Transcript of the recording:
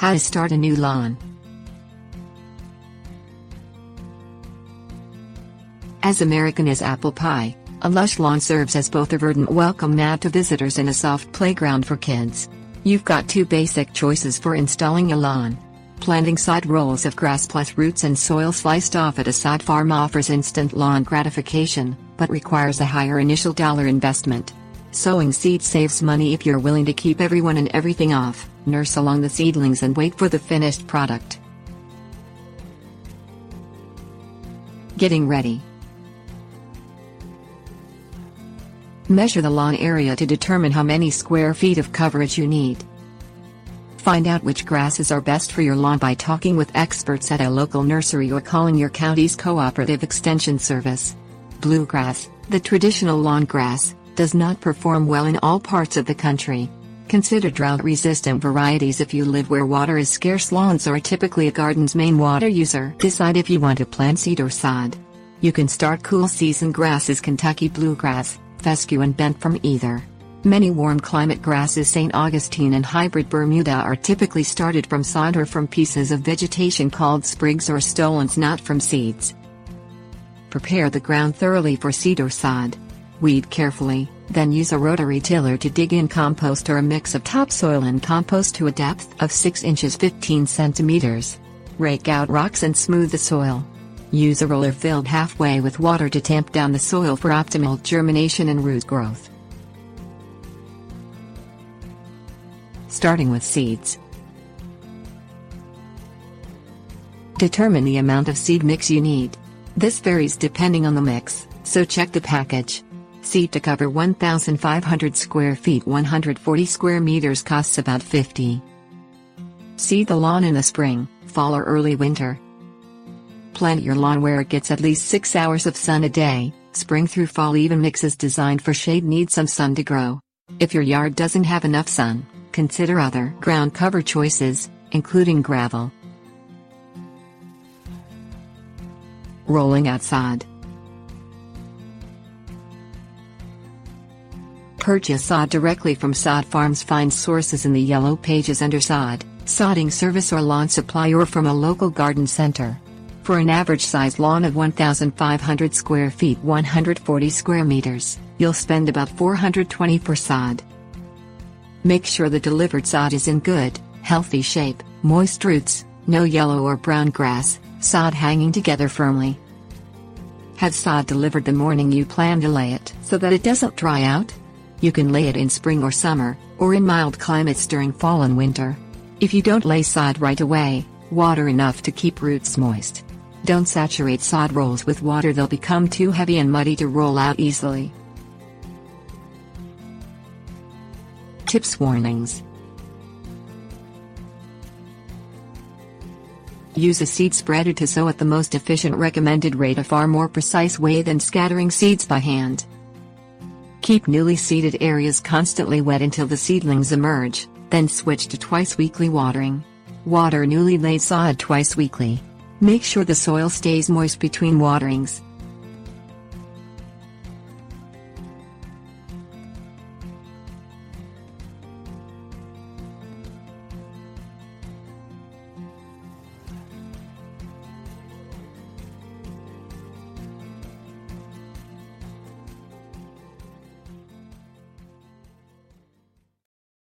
How to start a new lawn. As American as apple pie, a lush lawn serves as both a verdant welcome mat to visitors and a soft playground for kids. You've got two basic choices for installing a lawn. Planting sod rolls of grass plus roots and soil sliced off at a sod farm offers instant lawn gratification, but requires a higher initial dollar investment. Sowing seeds saves money if you're willing to keep everyone and everything off, nurse along the seedlings and wait for the finished product. Getting ready. Measure the lawn area to determine how many square feet of coverage you need. Find out which grasses are best for your lawn by talking with experts at a local nursery or calling your county's cooperative extension service. Bluegrass, the traditional lawn grass, does not perform well in all parts of the country. Consider drought-resistant varieties if you live where water is scarce. Lawns are typically a garden's main water user. Decide if you want to plant seed or sod. You can start cool season grasses Kentucky bluegrass, fescue and bent from either. Many warm climate grasses St. Augustine and hybrid Bermuda are typically started from sod or from pieces of vegetation called sprigs or stolons, not from seeds. Prepare the ground thoroughly for seed or sod. Weed carefully, then use a rotary tiller to dig in compost or a mix of topsoil and compost to a depth of 6 inches 15 centimeters. Rake out rocks and smooth the soil. Use a roller filled halfway with water to tamp down the soil for optimal germination and root growth. Starting with seeds. Determine the amount of seed mix you need. This varies depending on the mix, so check the package. Seed to cover 1,500 square feet 140 square meters costs about $50. Seed the lawn in the spring, fall or early winter. Plant your lawn where it gets at least 6 hours of sun a day. Spring through fall even mixes designed for shade need some sun to grow. If your yard doesn't have enough sun, consider other ground cover choices, including gravel. Rolling out sod. Purchase sod directly from sod farms. Find sources in the yellow pages under sod, sodding service or lawn supply, or from a local garden center. For an average size lawn of 1,500 square feet 140 square meters, you'll spend about $420 for sod. Make sure the delivered sod is in good, healthy shape, moist roots, no yellow or brown grass, sod hanging together firmly. Have sod delivered the morning you plan to lay it so that it doesn't dry out. You can lay it in spring or summer, or in mild climates during fall and winter. If you don't lay sod right away, water enough to keep roots moist. Don't saturate sod rolls with water, they'll become too heavy and muddy to roll out easily. Tips. Warnings. Use a seed spreader to sow at the most efficient recommended rate, a far more precise way than scattering seeds by hand. Keep newly seeded areas constantly wet until the seedlings emerge, then switch to twice weekly watering. Water newly laid sod twice weekly. Make sure the soil stays moist between waterings.